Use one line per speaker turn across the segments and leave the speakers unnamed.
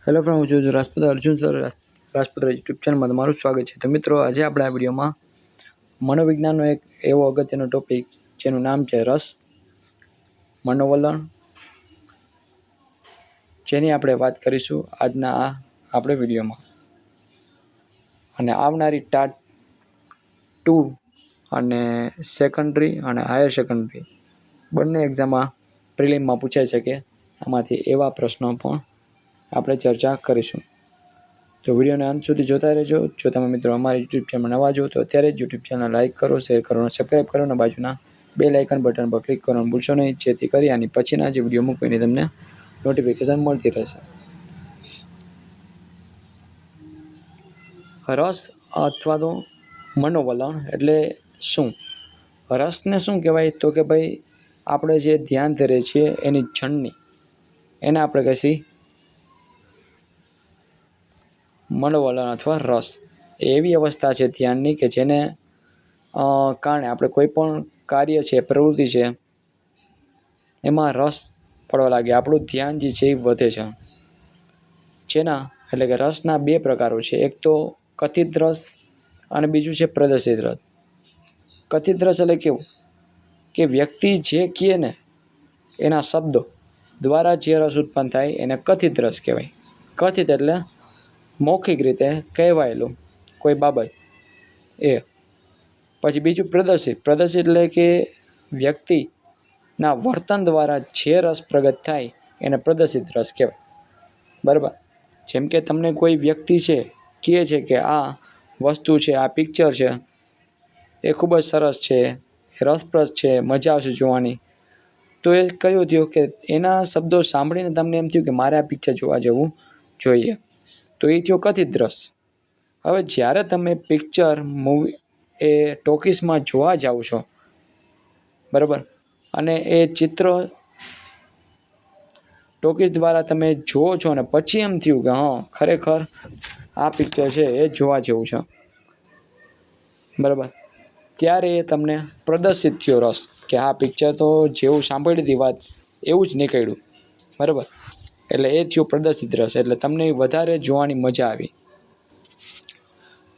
Hello friend, હું છું Rajput Arjun sir Rajput YouTube ચેનલમાં તમારું સ્વાગત છે. તો મિત્રો, આજે આપણે આ વિડીયોમાં મનોવિજ્ઞાનનો એક એવો અગત્યનો ટોપિક જેનું નામ છે રસ, મનોવલણ, જેની આપણે વાત કરીશું આજના આપણે વિડીયોમાં. અને આવનારી ટાટ 2 અને સેકન્ડરી અને હાયર સેકન્ડરી બંને એક્ઝામમાં પ્રિલિમમાં પૂછાઈ શકે આમાંથી એવા પ્રશ્નો પણ આપણે ચર્ચા કરીશું. તો વિડીયોને અંત સુધી જોતા રહેજો. જો તમે મિત્રો અમારી યુટ્યુબ ચેનલમાં નવા જો તો અત્યારે જ યુટ્યુબ ચેનલ લાઇક કરો, શેર કરો અને સબસ્ક્રાઈબ કરો અને બાજુના બેલ આઇકન બટન પર ક્લિક કરવાનું ભૂલશો નહીં, જેથી કરી આની પછીના જે વિડીયો મૂકીને તમને નોટિફિકેશન મળતી રહેશે. રસ અથવા તો મનોવલણ એટલે શું? રસને શું કહેવાય? તો કે ભાઈ, આપણે જે ધ્યાન ધરીએ છીએ એની જણની, એને આપણે કહીએ મનોવલણ અથવા રસ. એવી અવસ્થા છે ધ્યાનની કે જેને કારણે આપણે કોઈ પણ કાર્ય છે, પ્રવૃત્તિ છે, એમાં રસ પડવા લાગે, આપણું ધ્યાન જે છે એ વધે છે. જેના એટલે કે રસના બે પ્રકારો છે, એક તો કથિત રસ અને બીજું છે પ્રદર્શિત રસ. કથિત રસ એટલે કેવું કે વ્યક્તિ જે કહે ને એના શબ્દો દ્વારા જે રસ ઉત્પન્ન થાય એને કથિત રસ કહેવાય. કથિત એટલે મૌખિક રીતે કહેવાયેલું કોઈ બાબત એ. પછી બીજું પ્રદર્શિત. પ્રદર્શિત એટલે કે વ્યક્તિના વર્તન દ્વારા જે રસ પ્રગટ થાય એને પ્રદર્શિત રસ કહેવાય. બરાબર. જેમ કે તમને કોઈ વ્યક્તિ છે કહે છે કે આ વસ્તુ છે, આ પિક્ચર છે, એ ખૂબ જ સરસ છે, રસપ્રદ છે, મજા આવશે જોવાની, તો એ કયું થયું કે એના શબ્દો સાંભળીને તમને એમ થયું કે મારે આ પિક્ચર જોવા જવું જોઈએ, તો એ થયો કથિત રસ. હવે જ્યારે તમે પિક્ચર મૂવી એ ટોકીસમાં જોવા જાઓ છો, બરાબર, અને એ ચિત્ર ટોકીસ દ્વારા તમે જુઓ છો અને પછી એમ થયું કે હા, ખરેખર આ પિક્ચર છે એ જોવા જેવું છે, બરાબર, ત્યારે એ તમને પ્રદર્શિત થયો રસ કે આ પિક્ચર તો જેવું સાંભળી હતી વાત એવું જ નીકળ્યું, બરાબર. એટલે એ થયું પ્રદર્શિત રસ, એટલે તમને વધારે જોવાની મજા આવી.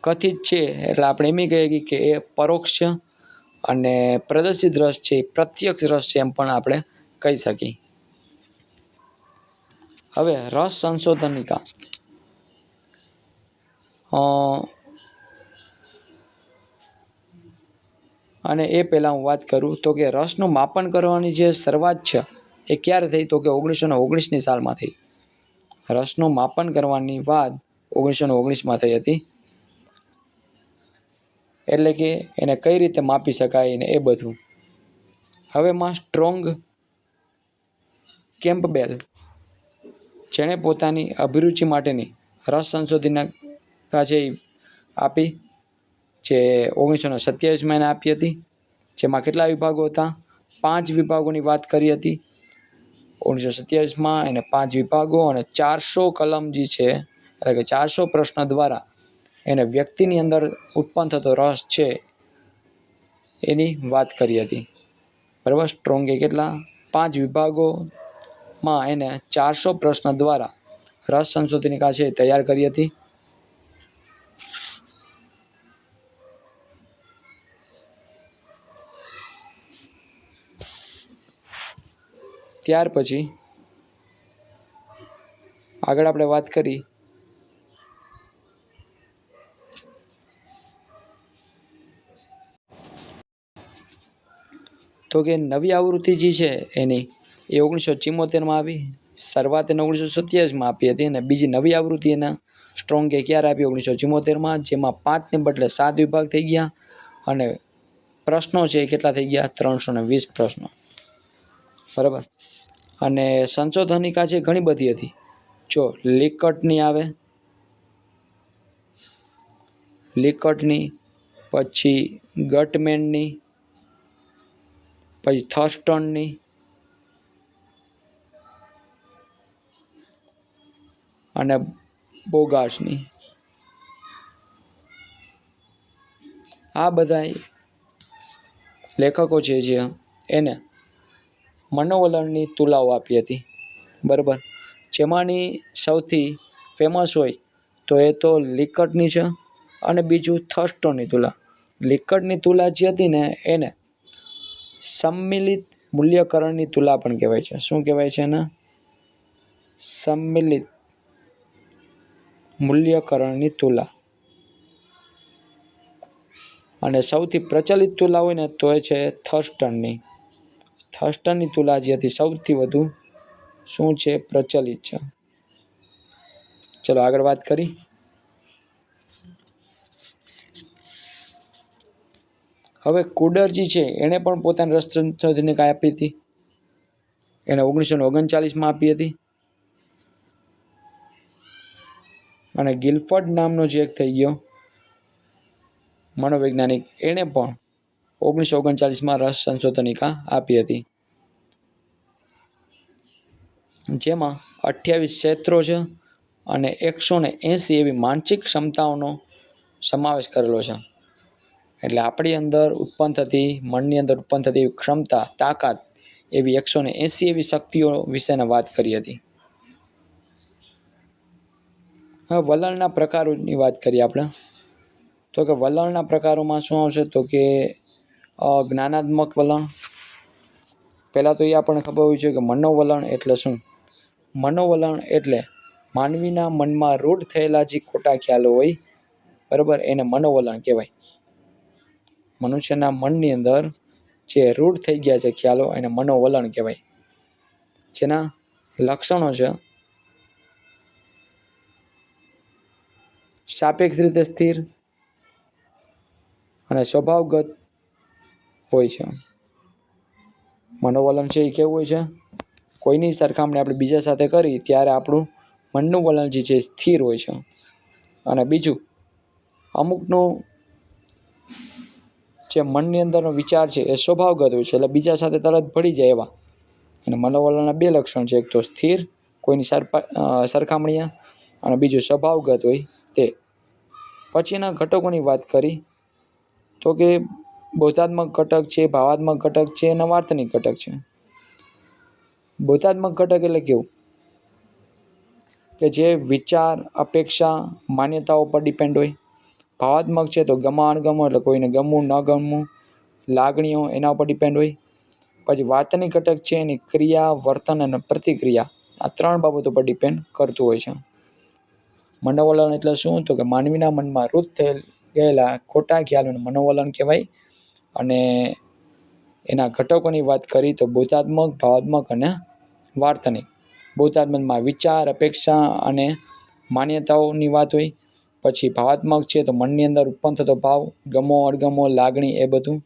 કથિત છે એટલે આપણે એમ કહીએ કે એ પરોક્ષ છે, અને પ્રદર્શિત રસ છે એ પ્રત્યક્ષ રસ છે એમ પણ આપણે કહી શકીએ. હવે રસ સંશોધનિકા અને એ પહેલાં હું વાત કરું તો કે રસનું માપન કરવાની જે શરૂઆત છે એ ક્યારે થઈ? તો કે 1919ની સાલમાં થઈ. રસનું માપન કરવાની વાત 1919માં થઈ હતી. એટલે કે એને કઈ રીતે માપી શકાય ને એ બધું. હવે એમાં સ્ટ્રોંગ કેમ્પબેલ, જેણે પોતાની અભિરુચિ માટેની રસ સંશોધનિકા છે આપી, જે 1927માં એને આપી હતી. જેમાં કેટલા વિભાગો હતા? 5 વિભાગોની વાત કરી હતી 1927માં. એને 5 વિભાગો અને 400 કલમ જે છે, એટલે કે 400 પ્રશ્ન દ્વારા એને વ્યક્તિની અંદર ઉત્પન્ન થતો રસ છે એની વાત કરી હતી, બરાબર. સ્ટ્રોંગે કેટલા? 5 વિભાગોમાં એને 400 પ્રશ્ન દ્વારા રસ સંશોધનિકા છે તૈયાર કરી હતી. ત્યાર પછી આગળ આપણે વાત કરી તો કે નવી આવૃત્તિ જે છે એની એ 1974માં આવી. શરૂઆત એને 1927માં આપી હતી, અને બીજી નવી આવૃત્તિ એના સ્ટ્રોંગે ક્યારે આપી? 1974માં, જેમાં 5ને બદલે 7 વિભાગ થઈ ગયા, અને પ્રશ્નો છે એ કેટલા થઈ ગયા? 320 પ્રશ્નો, બરાબર. અને સંશોધનિકા છે ઘણી બધી હતી. જો લિકટની આવે, લિકટની, પછી ગટમેનની, પછી થર્સ્ટનની, અને બોગાસની. આ બધા લેખકો છે જે એને મનોવલણની તુલાઓ આપી હતી, બરાબર. જેમાંની સૌથી ફેમસ હોય તો એ તો લિકર્ટની છે, અને બીજું થર્સ્ટોનની તુલા. લિકર્ટની તુલા જે હતી ને એને સંમિલિત મૂલ્યકરણની તુલા પણ કહેવાય છે. શું કહેવાય છે એને? સંમિલિત મૂલ્યકરણની તુલા. અને સૌથી પ્રચલિત તુલા હોય ને તો એ છે થર્સ્ટનની. થર્સ્ટનની તુલા જે હતી સૌથી વધુ શું છે? પ્રચલિત છે. ચલો આગળ વાત કરી. હવે કુડરજી છે એણે પણ પોતાની રસ સંશોધનની કાંઈ આપી હતી. એને 1939માં આપી હતી. અને ગિલફર્ડ નામનો જે એક થઈ ગયો મનોવૈજ્ઞાનિક, એણે પણ 1939માં રસ સંશોધનિકા આપી હતી, જેમાં 28 ક્ષેત્રો છે અને 180 એવી માનસિક ક્ષમતાઓનો સમાવેશ કરેલો છે. એટલે આપણી અંદર ઉત્પન્ન થતી, મનની અંદર ઉત્પન્ન થતી ક્ષમતા, તાકાત એવી 180 એવી શક્તિઓ વિશેને વાત કરી હતી. હવે વલણના પ્રકારોની વાત કરીએ આપણે. તો કે વલણના પ્રકારોમાં શું આવશે? તો કે જ્ઞાનાત્મક વલણ. પહેલાં તો એ આપણને ખબર હોવી જોઈએ કે મનોવલણ એટલે શું. મનોવલણ એટલે માનવીના મનમાં રૂઢ થયેલા જે ખોટા ખ્યાલો હોય, બરાબર, એને મનોવલણ કહેવાય. મનુષ્યના મનની અંદર જે રૂઢ થઈ ગયા છે ખ્યાલો, એને મનોવલણ કહેવાય. જેના લક્ષણો છે સાપેક્ષ રીતે સ્થિર અને સ્વભાવગત હોય છે. મનોવલણ છે એ કેવું હોય છે? કોઈની સરખામણી આપણે બીજા સાથે કરી ત્યારે આપણું મનનું વલણ જે છે સ્થિર હોય છે. અને બીજું, અમુકનું જે મનની અંદરનો વિચાર છે એ સ્વભાવગત હોય છે, એટલે બીજા સાથે તરત ભળી જાય એવા. અને મનોવલણના બે લક્ષણ છે, એક તો સ્થિર કોઈની સરખામણીએ, અને બીજું સ્વભાવગત હોય તે. પછી એના ઘટકોની વાત કરી તો કે બોધાત્મક ઘટક છે, ભાવાત્મક ઘટક છે અને વાર્તનિક ઘટક છે. બોધાત્મક ઘટક એટલે કેવું? કે જે વિચાર, અપેક્ષા, માન્યતાઓ પર ડિપેન્ડ હોય. ભાવાત્મક છે તો ગમા અણગમો, એટલે કોઈને ગમવું ન ગમવું, લાગણીઓ એના ઉપર ડિપેન્ડ હોય. પછી વાર્તનિક ઘટક છે એની ક્રિયા, વર્તન અને પ્રતિક્રિયા, આ 3 બાબતો પર ડિપેન્ડ કરતું હોય છે. મનોવલણ એટલે શું? તો કે માનવીના મનમાં રૂઢ ગયેલા ખોટા ખ્યાલોને મનોવલણ કહેવાય. અને એના ઘટકોની વાત કરી તો બોધાત્મક, ભાવાત્મક અને વાર્તનિક. બોધાત્મકમાં વિચાર, અપેક્ષા અને માન્યતાઓની વાત હોય. પછી ભાવાત્મક છે તો મનની અંદર ઉત્પન્ન થતો ભાવ, ગમો અણગમો, લાગણી, એ બધું.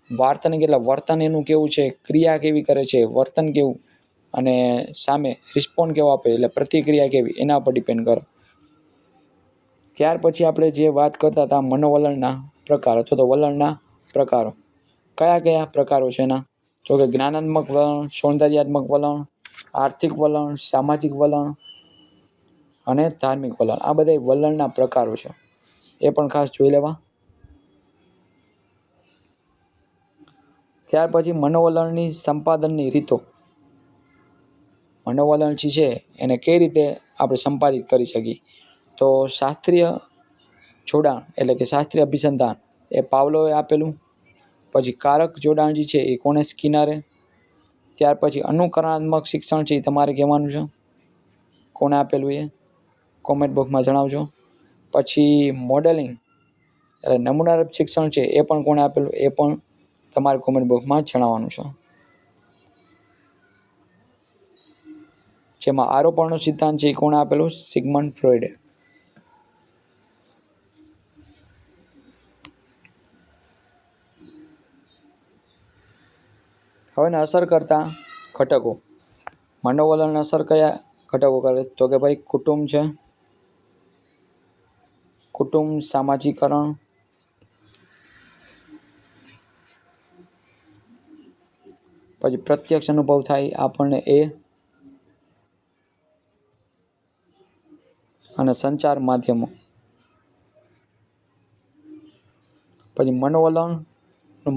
વાર્તનિક એટલે વર્તન એનું કેવું છે, ક્રિયા કેવી કરે છે, વર્તન કેવું, અને સામે રિસ્પોન્ડ કેવો આપે, એટલે પ્રતિક્રિયા કેવી, એના પર ડિપેન્ડ કરે. ત્યાર પછી આપણે જે વાત કરતા હતા મનોવલણના પ્રકાર અથવા તો વલણના પ્રકારો. કયા કયા પ્રકારો છે એના? તો કે જ્ઞાનાત્મક વલણ, સૌંદર્યાત્મક વલણ, આર્થિક વલણ, સામાજિક વલણ અને ધાર્મિક વલણ. આ બધા વલણના પ્રકારો છે, એ પણ ખાસ જોઈ લેવા. ત્યાર પછી મનોવલણની સંપાદનની રીતો. મનોવલણ જે છે એને કઈ રીતે આપણે સંપાદિત કરી શકીએ? તો શાસ્ત્રીય જોડાણ એટલે કે શાસ્ત્રીય અભિસંધાન એ પાવલોએ આપેલું. પછી કારક જોડાણ જે છે એ કોણે? સ્કિનરે. ત્યાર પછી અનુકરણાત્મક શિક્ષણ છે એ તમારે કહેવાનું છે, કોણે આપેલું એ કોમેન્ટ બોક્સમાં જણાવજો. પછી મોડેલિંગ એટલે નમૂનારૂપ શિક્ષણ છે એ પણ કોણે આપેલું, એ પણ તમારે કોમેન્ટ બોક્સમાં જણાવવાનું છે. જેમાં આરોપણનો સિદ્ધાંત છે એ કોણે આપેલું? સિગમન્ડ ફ્રોઈડે. હવે અસર કરતા ઘટકો. મનોવલણને અસર કયા ઘટકો કરે? તો કે ભાઈ કુટુંબ છે, કુટુંબ, સામાજિકરણ, પછી પ્રત્યક્ષ અનુભવ થાય આપણને એ, અને સંચાર માધ્યમો. પછી મનોવલણનું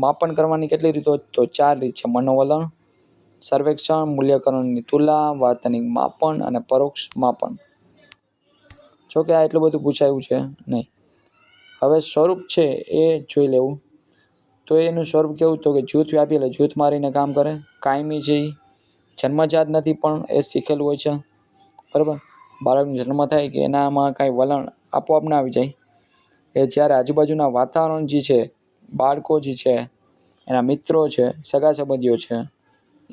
માપન કરવાની કેટલી રીતો? તો 4 રીત છે. મનોવલણ, સર્વેક્ષણ, મૂલ્યકરણની તુલા, વાર્તનિક માપન અને પરોક્ષ માપન. જોકે આ એટલું બધું પૂછાયું છે નહીં. હવે સ્વરૂપ છે એ જોઈ લેવું. તો એનું સ્વરૂપ કેવું, તો કે જૂથ વ્યાપી એટલે જૂથ મારીને કામ કરે. કાયમી છે, જન્મજાત નથી પણ એ શીખેલું હોય છે, બરાબર. બાળકનો જન્મ થાય કે એનામાં કાંઈ વલણ આપોઆપ ના આવી જાય. એ જ્યારે આજુબાજુના વાતાવરણ જે છે, બાળકો જે છે, એના મિત્રો છે, સગા સંબંધીઓ છે,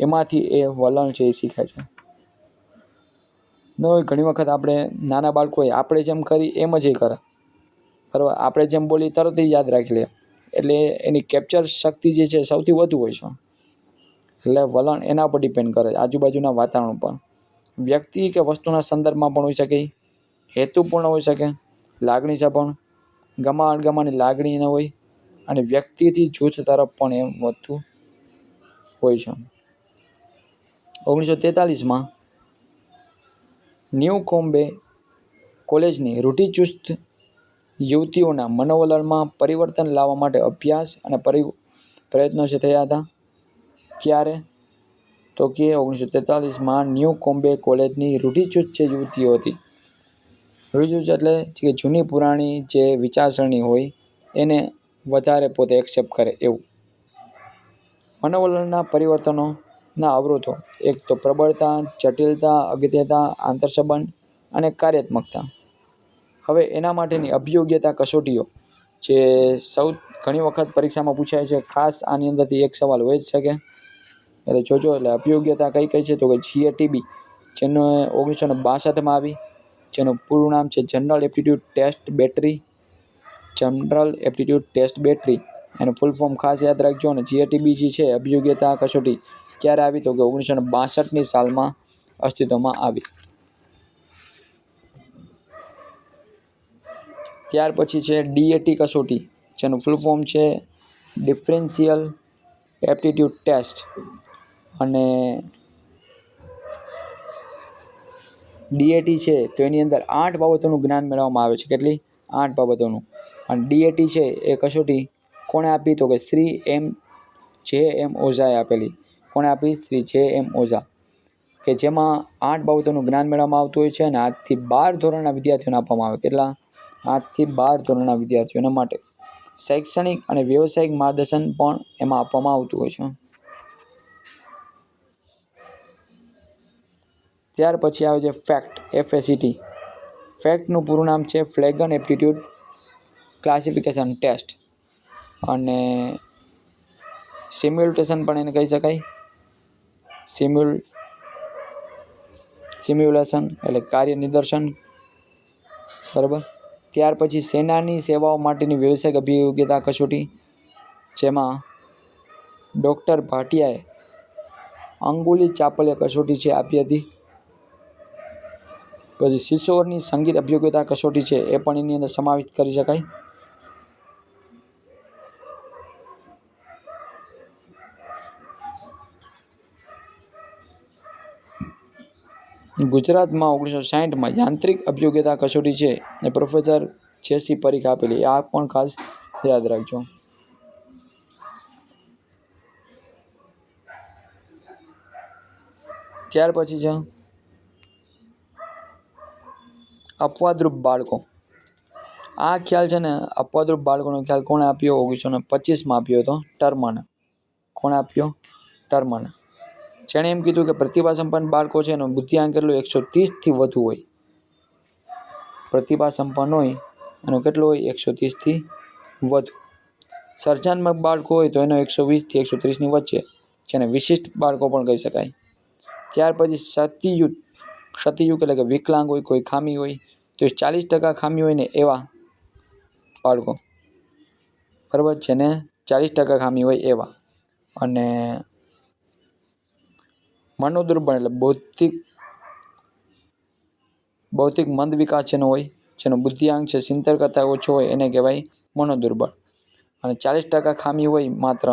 એમાંથી એ વલણ છે એ શીખે છે. ઘણી વખત આપણે નાના બાળકો હોય, આપણે જેમ કરી એમ જ એ કરે, બરાબર. આપણે જેમ બોલી તરત જ યાદ રાખી લે, એટલે એની કેપ્ચર શક્તિ જે છે સૌથી વધુ હોય છે. એટલે વલણ એના પર ડિપેન્ડ કરે, આજુબાજુના વાતાવરણ પર. વ્યક્તિ કે વસ્તુના સંદર્ભમાં પણ હોઈ શકે, હેતુપૂર્ણ હોઈ શકે, લાગણી સભણ, ગમા અણગમાની લાગણી ન હોય, અને વ્યક્તિથી જૂથ તરફ પણ એમ વધતું હોય છે. 1943માં ન્યૂ કોમ્બે કોલેજની રૂઢિચુસ્ત યુવતીઓના મનોવલણમાં પરિવર્તન લાવવા માટે અભ્યાસ અને પ્રયત્નો છે થયા હતા. ક્યારે, તો કે 1943માં ન્યૂ કોમ્બે કોલેજની રૂઢિચુસ્ત જે યુવતીઓ હતી, રૂઢિચુસ્ત એટલે કે જૂની પુરાણી જે વિચારસરણી હોય એને વધારે પોતે એક્સેપ્ટ કરે એવું. મનોવલણના પરિવર્તનોના અવરોધો: એક તો પ્રબળતા, જટિલતા, અગત્યતા, આંતરસંબંધ અને કાર્યાત્મકતા. હવે એના માટેની અભિયોગ્યતા કસોટીઓ જે ઘણી વખત પરીક્ષામાં પૂછાય છે. ખાસ આની અંદરથી એક સવાલ હોય જ શકે, એટલે જોજો. એટલે અભિયોગ્યતા કઈ કઈ છે, તો કે GATB, જેનો 1962માં આવી, જેનું પૂરું નામ છે general aptitude test battery. General aptitude test battery એનું ફૂલ ફોર્મ ખાસ યાદ રાખજો. અને GATB જે છે અભિયોગ્યતા કસોટી ક્યારે આવી, તો કે 1962ની સાલમાં અસ્તિત્વમાં આવી. ત્યાર પછી છે DAT કસોટી, જેનું ફૂલ ફોર્મ છે ડિફરન્શિયલ એપ્ટિટ્યૂડ ટેસ્ટ. અને DAT છે તો એની અંદર 8 બાબતોનું જ્ઞાન મેળવવામાં આવે છે. કેટલી? 8 બાબતોનું. અને DAT છે એ કસોટી કોણે આપી, તો કે શ્રી J.M. ઓઝાએ આપેલી. કોણે આપી? શ્રી J.M. ઓઝા. કે જેમાં 8 બાબતોનું જ્ઞાન મેળવવામાં આવતું હોય છે, અને 8 થી 12 ધોરણના વિદ્યાર્થીઓને આપવામાં આવે. કેટલા? 8 થી 12 ધોરણના વિદ્યાર્થીઓને માટે. શૈક્ષણિક અને વ્યવસાયિક માર્ગદર્શન પણ એમાં આપવામાં આવતું હોય છે. ત્યાર પછી આવે છે ફેક્ટ, FACT. ફેક્ટનું પૂરું નામ છે ફ્લેગન એપ્ટિટ્યૂડ ક્લાસિફિકેશન ટેસ્ટ. અને સિમ્યુલેશન પણ એને કહી શકાય. સિમ્યુલેશન એટલે કાર્ય નિદર્શન, બરાબર. ત્યાર પછી સેનાની સેવાઓ માટેની વ્યવસાયિક અભિયોગ્યતા કસોટી, જેમાં ડૉક્ટર ભાટિયાએ અંગુલી ચાપલ્ય કસોટી છે આપી હતી. પછી શિશોરની સંગીત અભિયોગ્યતા કસોટી છે એ પણ એની અંદર સમાવિષ્ટ કરી શકાય. ગુજરાતમાં 1960માં યાંત્રિક અભિયોગ્યતા કસોટી છે એ પ્રોફેસર JC પરીખ આપેલી. આ પણ ખાસ યાદ રાખજો. ત્યાર પછી છે અપવાદરૂપ બાળકો. આ ખ્યાલ છે ને, અપવાદરૂપ બાળકોનો ખ્યાલ કોણે આપ્યો? 1925માં આપ્યો હતો ટર્મને. કોણે આપ્યો? ટર્મને. જેણે એમ કીધું કે પ્રતિભા સંપન્ન બાળકો છે એનો બુદ્ધિઆંક કેટલો? 130થી વધુ હોય. પ્રતિભા સંપન્ન હોય એનો કેટલો હોય? 130થી વધુ. સર્જનાત્મક બાળકો હોય તો એનો 120થી 130ની વચ્ચે, જેને વિશિષ્ટ બાળકો પણ કહી શકાય. ત્યાર પછી સતિયુગ એટલે કે વિકલાંગ હોય, કોઈ ખામી હોય, તો 40% ખામી હોય ને એવા બાળકો, બરાબર, જેને 40% ખામી હોય એવા. અને મનોદુર્બળ એટલે બૌદ્ધિક મંદ વિકાસ જેનો હોય, જેનો બુદ્ધિઆંક છે 70 કરતાં ઓછો હોય, એને કહેવાય મનોદુર્બળ. અને 40% ખામી હોય માત્ર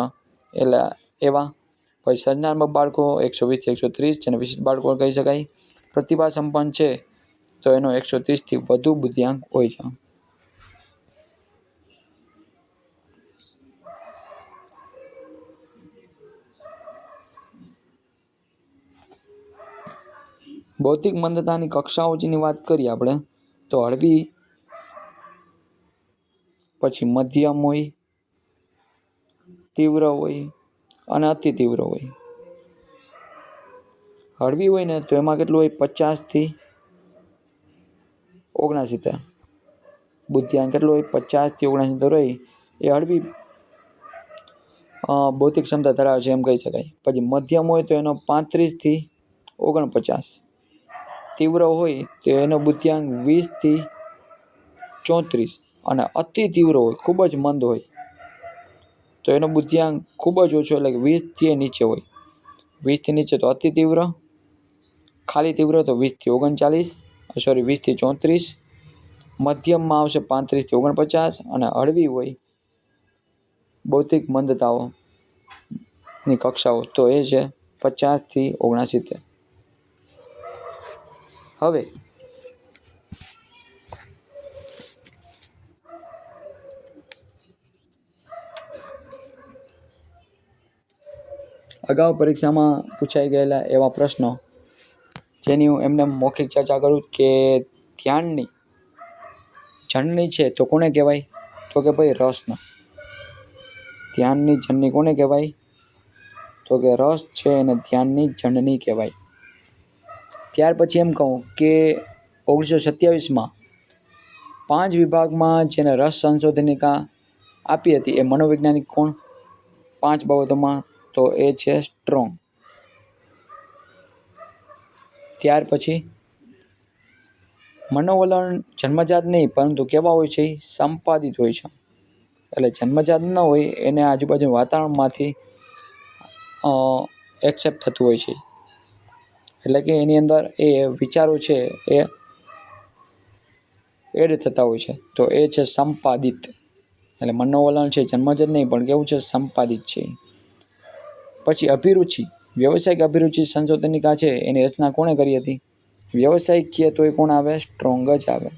એટલે એવા. પછી સર્જનાત્મક બાળકો 120થી 130, જેને વિશિષ્ટ બાળકો કહી શકાય. પ્રતિભા સંપન્ન છે તો એનો 130થી વધુ બુદ્ધિઆંક હોય છે. બૌદ્ધિક મંદતાની કક્ષાઓ જેની વાત કરીએ આપણે, તો તો હળવી, પછી મધ્યમ હોય, તીવ્ર હોય અને અતિ તીવ્ર હોય. હળવી હોય ને તો એમાં કેટલું હોય, 50 થી 69. બુદ્ધિઆંક કેટલું હોય, 50 થી 69 હોય. એ હળવી ભૌતિક ક્ષમતા ધરાવે છે એમ કહી શકાય. પછી મધ્યમ હોય તો એનો 35 થી 49. તીવ્ર હોય તો એનો બુદ્ધિઆંક 20 થી 34. અને અતિ તીવ્ર હોય, ખૂબ જ મંદ હોય તો એનો બુદ્ધિઆંક ખૂબ જ ઓછો, એટલે કે 20 થી નીચે હોય. 20 થી નીચે તો અતિ તીવ્ર, ખાલી તીવ્ર તો 20 થી 34. મધ્યમમાં આવશે 35 થી 49 અને હળવી હોય ભૌતિક મંદતાઓની કક્ષાઓ તો એ છે 50 થી 69. હવે અગાઉ પરીક્ષામાં પૂછાઈ ગયેલા એવા પ્રશ્નો જેની હું એમને મૌખિક ચર્ચા કરું કે ધ્યાનની જનની છે તો કોને કહેવાય, તો કે ભાઈ રસનો. ધ્યાનની જનની કોને કહેવાય, તો કે રસ છે એને ધ્યાનની જનની કહેવાય. ત્યાર પછી એમ કહું કે 1927માં 5 વિભાગમાં જેને રસ સંશોધનિકા આપી હતી એ મનોવૈજ્ઞાનિક કોણ? 5 બાબતોમાં, તો એ છે સ્ટ્રોંગ. ત્યાર પછી મનોવલણ જન્મજાત નહીં પરંતુ કેવા હોય છે, સંપાદિત હોય છે. એટલે જન્મજાત ન હોય, એને આજુબાજુ વાતાવરણમાંથી એક્સેપ્ટ થતું હોય છે. એટલે કે એની અંદર એ વિચારો છે એ એડ થતા હોય છે, તો એ છે સંપાદિત. એટલે મનોવલણ છે જન્મજાત નહીં પણ કેવું છે, સંપાદિત છે. પછી અભિરુચિ, વ્યવસાયિક અભિરુચિ સંશોધનિકા છે એની રચના કોણે કરી હતી? વ્યવસાયિક કહીએ તો એ કોણ આવે? સ્ટ્રોંગ જ આવે.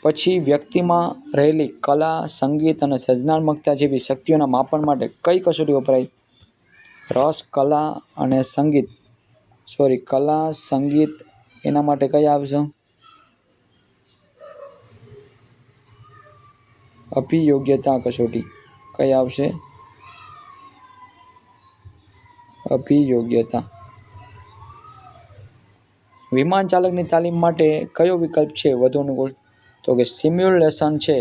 પછી વ્યક્તિમાં રહેલી કલા, સંગીત અને સર્જનાત્મકતા જેવી શક્તિઓના માપન માટે કઈ કસોટી વપરાય? રસ, કલા અને સંગીત, કલા, સંગીત એના માટે કઈ આવશે? અભિયોગ્યતા કસોટી. કઈ આવશે? અભિયોગ્યતા. વિમાન ચાલકની તાલીમ માટે કયો વિકલ્પ છે વધુ અનુકૂળ? તો કે સિમ્યુલેશન છે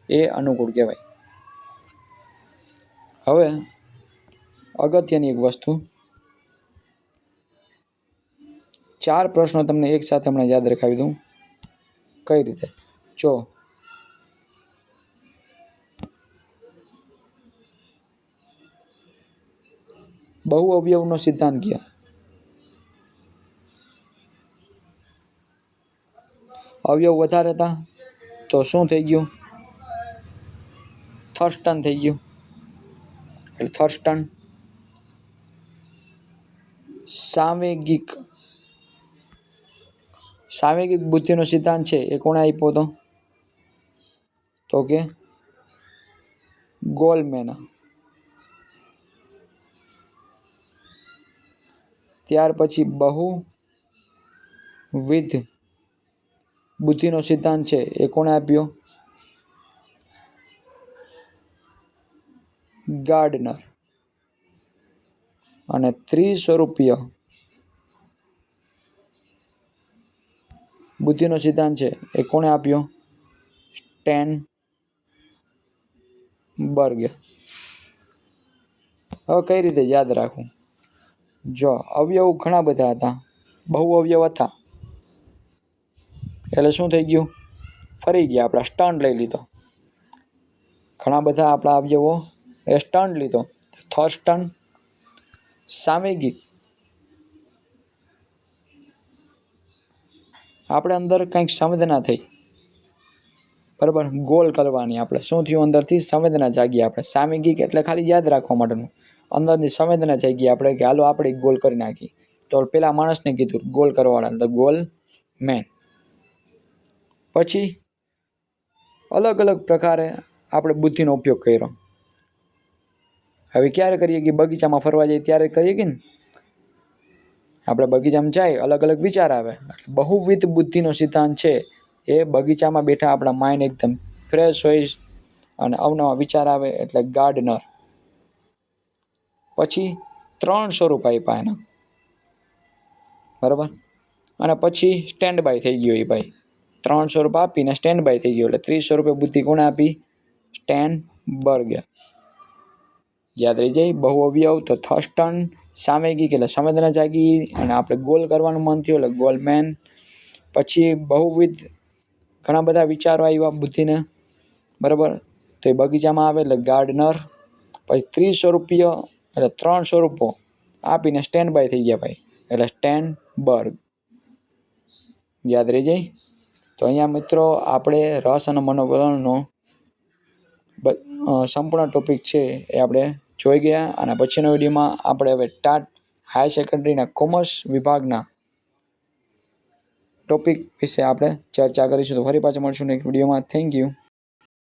એ અનુકૂળ કહેવાય. હવે અગત્યની એક વસ્તુ, 4 પ્રશ્નો તમને એક સાથે હમણાં યાદ રખાવી દઉં. કઈ રીતે? જો બહુ અવયવનો સિદ્ધાંત કયો? અવયવ વધારે હતા તો શું થઈ ગયું? થર્સ્ટન થઈ ગયું. એટલે થર્સ્ટન. સાંવેગિક બુદ્ધિનો સિદ્ધાંત છે એ કોણે આપ્યો હતો? તો કે ગોલમેન. ત્યાર પછી બહુવિધ બુદ્ધિનો સિદ્ધાંત છે એ કોણે આપ્યો? ગાર્ડનર. અને ત્રિસ્વરૂપીય બુદ્ધિનો સિદ્ધાંત છે એ કોણે આપ્યો? સ્ટેનબર્ગ. હવે કઈ રીતે યાદ રાખવું? જો અવયવ ઘણા બધા હતા, બહુ અવયવ હતા એટલે શું થઈ ગયું? ફરી ગયા. આપણા સ્ટન્ટ લઈ લીધો. ઘણા બધા આપણા અવયવો એ સ્ટન્ટ લીધો. થર્સ્ટન. સાંવેગિક, આપણે અંદર કંઈક સંવેદના થઈ, બરાબર, ગોલ કરવાની. આપણે શું થયું? અંદરથી સંવેદના જાગી. આપણે સાંવેગિક એટલે ખાલી યાદ રાખવા માટેનું, અંદરની સંવેદના જાગી આપણે કે હાલો આપણે ગોલ કરી નાખી. તો પેલા માણસને કીધું ગોલ કરવાવાળા, તો ગોલ મેન. પછી અલગ અલગ પ્રકારે આપણે બુદ્ધિનો ઉપયોગ કર્યો. હવે ક્યારે કરીએ કે બગીચામાં ફરવા જઈએ ત્યારે કરીએ કે ને, આપણે બગીચામાં જાય અલગ અલગ વિચાર આવે. બહુવિધ બુદ્ધિનો સિદ્ધાંત છે એ બગીચામાં બેઠા આપણા માઇન્ડ એકદમ ફ્રેશ હોય અને અવનવા વિચાર આવે એટલે ગાર્ડનર. પછી 3 સ્વરૂપ આપ્યા એના, બરાબર. અને પછી સ્ટેન્ડ બાય થઈ ગયો એ ભાઈ. 3 સ્વરૂપ આપીને સ્ટેન્ડ બાય થઈ ગયો એટલે 30 સ્વરૂપે બુદ્ધિ કોણે આપી? સ્ટેનબર્ગ. યાદ રહી જાય. બહુ અવયવ તો થર્સ્ટન, સામયિક એટલે સંવેદના જાગી અને આપણે ગોલ કરવાનું મન થયું એટલે ગોલમેન. પછી બહુવિધ ઘણા બધા વિચારો આવ્યા બુદ્ધિને, બરાબર, તો એ બગીચામાં આવે એટલે ગાર્ડનર. પછી 30 સ્વરૂપીય એટલે 3 સ્વરૂપો આપીને સ્ટેન્ડ બાય થઈ ગયા ભાઈ એટલે સ્ટેનબર્ગ. યાદ રહી જાય. તો અહીંયા મિત્રો આપણે રસ અને મનોવલણનો સંપૂર્ણ ટોપિક છે એ આપણે જોઈ ગયા. અને પછીના વિડીયોમાં આપણે હવે ટાટ હાયર સેકન્ડરીના કોમર્સ વિભાગના ટોપિક વિશે આપણે ચર્ચા કરીશું. તો ફરી પાછા મળશું નેક્સ્ટ વિડીયોમાં. Thank you.